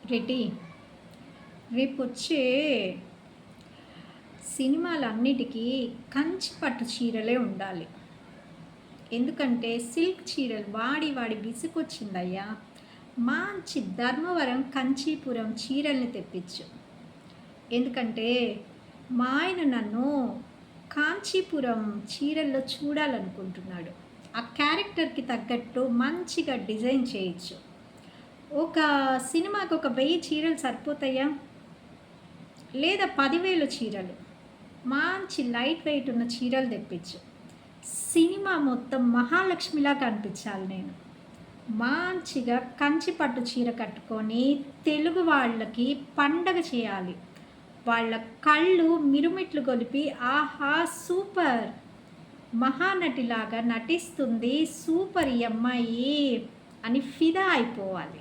రెడ్డి, రేపొచ్చే సినిమాలన్నిటికీ కంచి పట్టు చీరలే ఉండాలి. ఎందుకంటే సిల్క్ చీరలు వాడి వాడి విసుగొచ్చిందయ్యా. మంచి ధర్మవరం కంచీపురం చీరల్ని తెప్పించు. ఎందుకంటే మా ఆయన నన్ను కాంచీపురం చీరల్లో చూడాలనుకుంటున్నాడు. ఆ క్యారెక్టర్‌కి తగ్గట్టు మంచిగా డిజైన్ చేయించు. ఒక సినిమాకి ఒక 1000 చీరలు సరిపోతాయా? లేదా 10,000 చీరలు. మంచి లైట్ వెయిట్ ఉన్న చీరలు తెప్పించు. సినిమా మొత్తం మహాలక్ష్మిలా కనిపించాలి నేను. మంచిగా కంచి పట్టు చీర కట్టుకొని తెలుగు వాళ్ళకి పండగ చేయాలి. వాళ్ళ కళ్ళు మిరుమిట్లు గొలిపి ఆహా! సూపర్! మహానటిలాగా నటిస్తుంది. సూపర్ ఈ అమ్మాయి అని ఫిదా అయిపోవాలి.